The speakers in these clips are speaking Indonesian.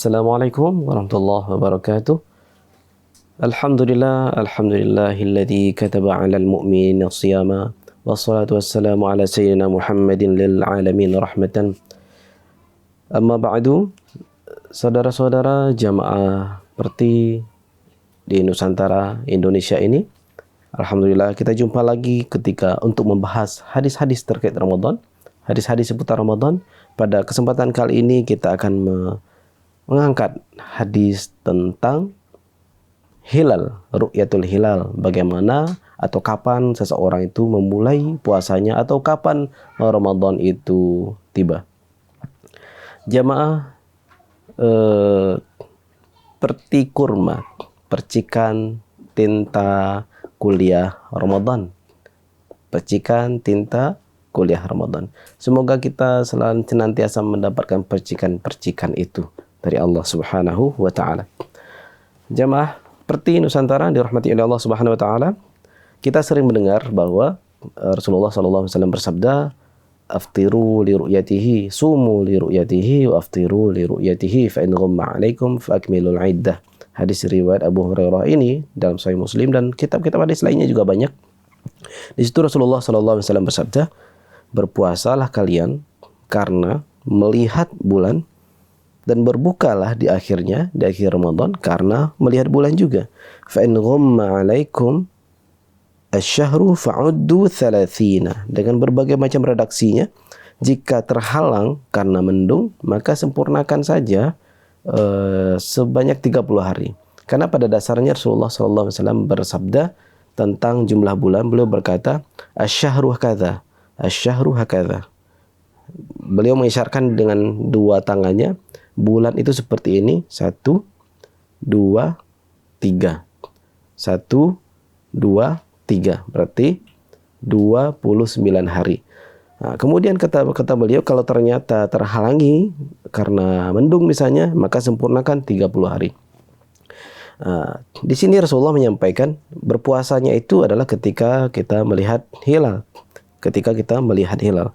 Assalamualaikum warahmatullahi wabarakatuh. Alhamdulillahilladzi kataba 'alal mu'minina shiyama wassalatu wassalamu ala sayyidina Muhammadin lil alamin rahmatan. Amma ba'du, saudara-saudara jamaah seperti di Nusantara Indonesia ini, alhamdulillah kita jumpa lagi ketika untuk membahas hadis-hadis terkait Ramadan, hadis-hadis seputar Ramadan. Pada kesempatan kali ini kita akan mengangkat hadis tentang hilal, ru'yatul hilal, bagaimana atau kapan seseorang itu memulai puasanya atau kapan Ramadan itu tiba. Jamaah, peti kurma, percikan tinta kuliah Ramadan, percikan tinta kuliah Ramadan. Semoga kita selalu senantiasa mendapatkan percikan-percikan itu dari Allah Subhanahu wa taala. Jamaah seperti Nusantara dirahmati oleh Allah Subhanahu wa taala, kita sering mendengar bahwa Rasulullah sallallahu alaihi wasallam bersabda, "Aftiru li ru'yatihi, sumu li ru'yatihi, wa aftiru li ru'yatihi, fa in ghamma 'alaikum fa akmilul 'iddah." Hadis riwayat Abu Hurairah ini dalam Sahih Muslim dan kitab-kitab hadis lainnya juga banyak. Di situ Rasulullah sallallahu alaihi wasallam bersabda, "Berpuasalah kalian karena melihat bulan, dan berbukalah di akhirnya, di akhir Ramadan karena melihat bulan juga. Fa in ghamma 'alaikum asy-syahru fa'uddu 30." Dengan berbagai macam redaksinya, jika terhalang karena mendung, maka sempurnakan saja sebanyak 30 hari. Karena pada dasarnya Rasulullah sallallahu alaihi wasallam bersabda tentang jumlah bulan, beliau berkata, "Asy-syahru hakadha, asy-syahru hakadha." Beliau mengisyaratkan dengan dua tangannya, bulan itu seperti ini, 1, 2, 3. 1, 2, 3. Berarti 29 hari. Nah, kemudian kata beliau, kalau ternyata terhalangi karena mendung misalnya, maka sempurnakan 30 hari. Di sini Rasulullah menyampaikan berpuasanya itu adalah ketika kita melihat hilal. Ketika kita melihat hilal.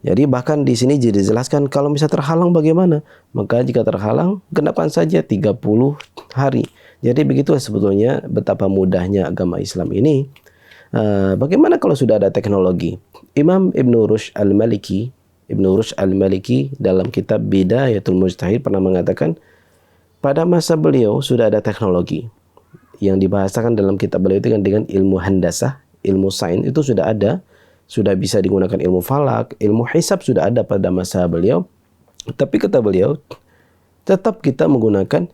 Jadi bahkan di sini dijelaskan kalau bisa terhalang bagaimana? Maka jika terhalang, genapkan saja 30 hari. Jadi begitu sebetulnya betapa mudahnya agama Islam ini. Bagaimana kalau sudah ada teknologi? Imam Ibnu Rushd Al-Maliki dalam kitab Bidayatul Mujtahid pernah mengatakan, pada masa beliau sudah ada teknologi yang dibahasakan dalam kitab beliau itu dengan ilmu handasah, ilmu sains itu sudah ada. Sudah bisa digunakan ilmu falak, ilmu hisab sudah ada pada masa beliau. Tapi kata beliau, tetap kita menggunakan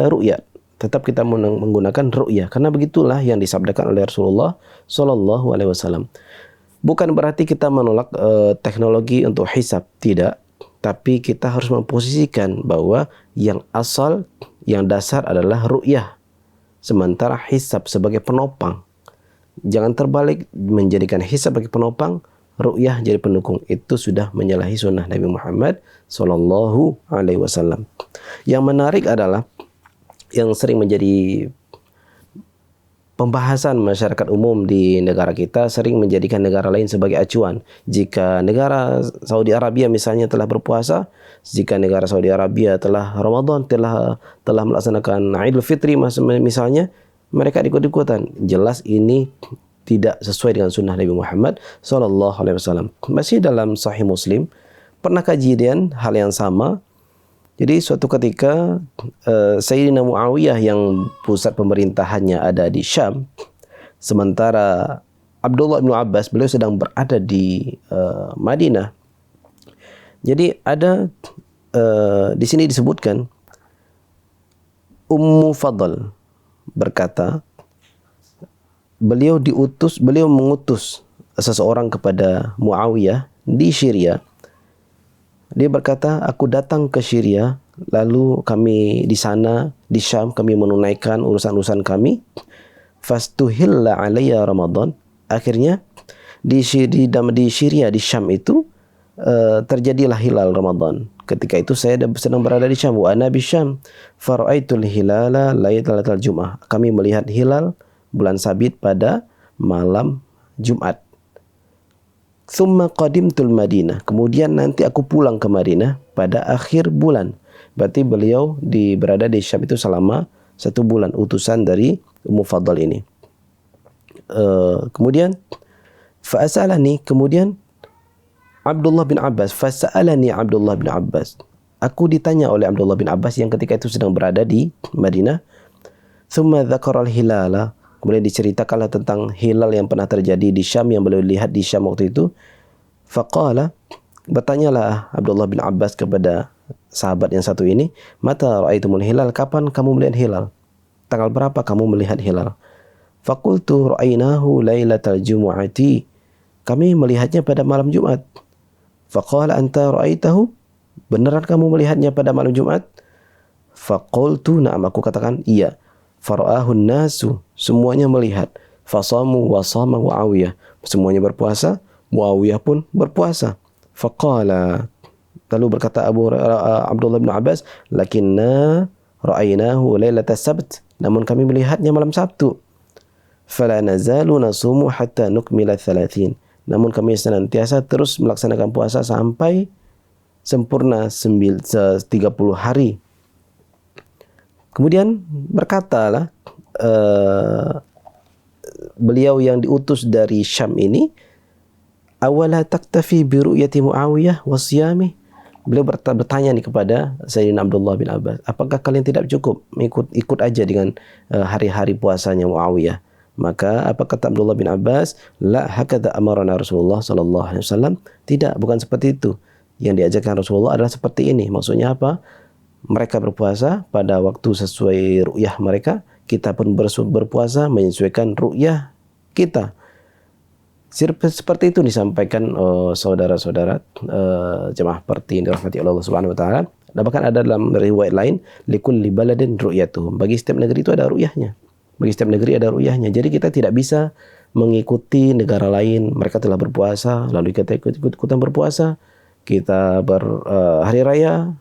ru'yah. Tetap kita menggunakan ru'yah. Karena begitulah yang disabdakan oleh Rasulullah sallallahu alaihi wasallam. Bukan berarti kita menolak teknologi untuk hisab, tidak. Tapi kita harus memposisikan bahwa yang asal, yang dasar adalah ru'yah. Sementara hisab sebagai penopang. Jangan terbalik, menjadikan hisab sebagai penopang, ru'yah jadi pendukung. Itu sudah menyalahi sunnah Nabi Muhammad sallallahu alaihi wasallam. Yang menarik adalah yang sering menjadi pembahasan masyarakat umum di negara kita, sering menjadikan negara lain sebagai acuan. Jika negara Saudi Arabia misalnya telah berpuasa, jika negara Saudi Arabia telah Ramadan, telah melaksanakan Idul Fitri misalnya, mereka ikut-ikutan. Jelas ini tidak sesuai dengan sunnah Nabi Muhammad sallallahu alaihi wasallam. Masih dalam Sahih Muslim, pernah kejadian hal yang sama. Jadi suatu ketika Sayyidina Muawiyah yang pusat pemerintahannya ada di Syam, sementara Abdullah bin Abbas beliau sedang berada di Madinah. Jadi ada di sini disebutkan Ummu Fadl berkata, beliau mengutus seseorang kepada Muawiyah di Syria. Dia berkata, aku datang ke Syria, lalu kami di sana, di Syam, kami menunaikan urusan-urusan kami. Fastuhilla alayya Ramadan. Akhirnya di Syria, di Syam itu terjadilah hilal Ramadan. Ketika itu saya sedang berada di Syam, wa ana bi Syam, fara'aitul hilala lailatal Jum'ah. Kami melihat hilal bulan sabit pada malam Jumat. Tsumma qadimtul Madinah. Kemudian nanti aku pulang ke Madinah pada akhir bulan. Berarti beliau berada di Syam itu selama 1 bulan, utusan dari Ummu Fadl ini. Kemudian kemudian Abdullah bin Abbas, Abdullah bin Abbas. Aku ditanya oleh Abdullah bin Abbas yang ketika itu sedang berada di Madinah. Thumma dzakara al-hilala. Kemudian diceritakanlah tentang hilal yang pernah terjadi di Syam, yang beliau lihat di Syam waktu itu. Faqala, bertanyalah Abdullah bin Abbas kepada sahabat yang satu ini, mata ra'aitumul hilal, kapan kamu melihat hilal? Tanggal berapa kamu melihat hilal? Faqultu ra'ainahu lailatal jumu'ati. Kami melihatnya pada malam Jumat. Faqala anta ra'aitahu? Beneran kamu melihatnya pada malam Jumat? Faqultu na'am, aku katakan iya. Fara'ahun nasu, semuanya melihat. Fasamu wa sama Muawiyah, semuanya berpuasa, Muawiyah pun berpuasa. Faqala, lalu berkata Abdullah bin Abbas, lakinna ra'ainahu lailatas sabt, namun kami melihatnya malam Sabtu. Fala nazalu nasumu hatta nukmila 30. Namun kami senantiasa terus melaksanakan puasa sampai sempurna 30 hari. Kemudian berkatalah beliau yang diutus dari Syam ini, awala taktafi bi ru'yati Muawiyah wa siyamih. Beliau bertanya nih kepada Sayyidina Abdullah bin Abbas, apakah kalian tidak cukup ikut aja dengan hari-hari puasanya Muawiyah? Maka apa kata Abdullah bin Abbas? La hakadha amarana Rasulullah sallallahu alaihi wasallam. Tidak, bukan seperti itu. Yang diajarkan Rasulullah adalah seperti ini. Maksudnya apa? Mereka berpuasa pada waktu sesuai ru'yah mereka, kita pun berpuasa menyesuaikan ru'yah kita. Seperti itu disampaikan saudara-saudara jemaah parti yang dirahmati Allah Subhanahu wa taala. Dan bahkan ada dalam riwayat lain, likulli baladin ru'yatuhum. Bagi setiap negeri itu ada ru'yahnya. Bagi setiap negeri ada ru'yahnya. Jadi kita tidak bisa mengikuti negara lain. Mereka telah berpuasa, lalu kita ikut-ikutan berpuasa. Kita hari raya,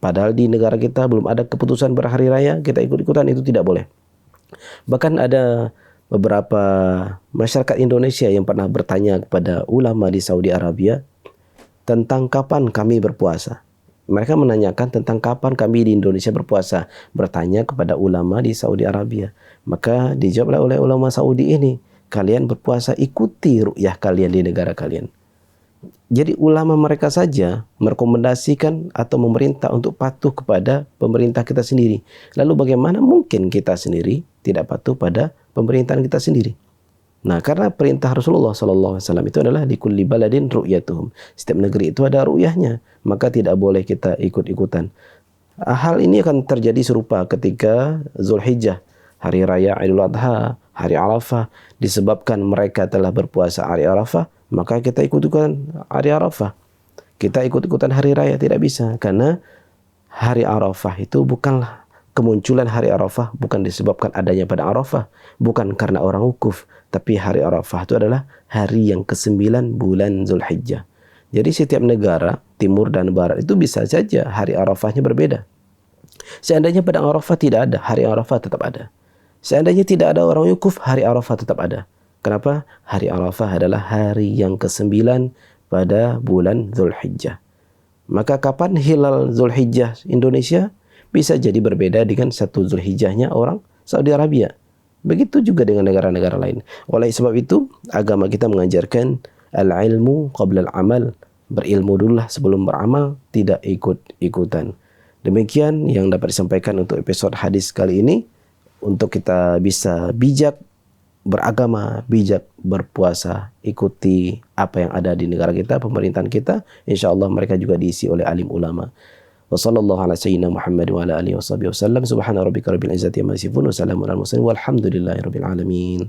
padahal di negara kita belum ada keputusan berhari raya, kita ikut-ikutan, itu tidak boleh. Bahkan ada beberapa masyarakat Indonesia yang pernah bertanya kepada ulama di Saudi Arabia tentang kapan kami berpuasa. Mereka menanyakan tentang kapan kami di Indonesia berpuasa, bertanya kepada ulama di Saudi Arabia. Maka dijawablah oleh ulama Saudi ini, kalian berpuasa ikuti ru'yah kalian di negara kalian. Jadi ulama mereka saja merekomendasikan atau memerintah untuk patuh kepada pemerintah kita sendiri. Lalu bagaimana mungkin kita sendiri tidak patuh pada pemerintahan kita sendiri? Nah, karena perintah Rasulullah sallallahu alaihi wasallam itu adalah likulli baladin ru'yatuhum. Setiap negeri itu ada ru'yahnya, maka tidak boleh kita ikut-ikutan. Hal ini akan terjadi serupa ketika Zulhijjah, hari raya Idul Adha, hari Arafah, disebabkan mereka telah berpuasa hari Arafah, maka kita ikut-ikutan hari Arafah. Kita ikut-ikutan hari raya, tidak bisa, karena hari Arafah itu bukanlah kemunculan hari Arafah bukan disebabkan adanya pada Arafah, bukan karena orang wukuf, tapi hari Arafah itu adalah hari yang ke-9 bulan Zulhijjah. Jadi setiap negara, timur dan barat, itu bisa saja hari Arafahnya berbeda. Seandainya pada Arafah tidak ada, hari Arafah tetap ada. Seandainya tidak ada orang wukuf, hari Arafah tetap ada. Kenapa? Hari Arafah adalah hari yang ke-9 pada bulan Zulhijjah. Maka kapan hilal Zulhijjah Indonesia? Bisa jadi berbeda dengan 1 Zulhijjahnya orang Saudi Arabia. Begitu juga dengan negara-negara lain. Oleh sebab itu, agama kita mengajarkan al-ilmu qabla al-amal. Berilmu dululah sebelum beramal, tidak ikut-ikutan. Demikian yang dapat disampaikan untuk episode hadis kali ini. Untuk kita bisa bijak beragama, bijak berpuasa, ikuti apa yang ada di negara kita, pemerintahan kita. InsyaAllah mereka juga diisi oleh alim ulama. Wa sallallahu ala sayyidina Muhammad wa ala alihi wa sahbihi wa sallam. Subhana rabbika rabbil izzati amma yasifun wa salamun alal mursalin walhamdulillahi rabbil alamin.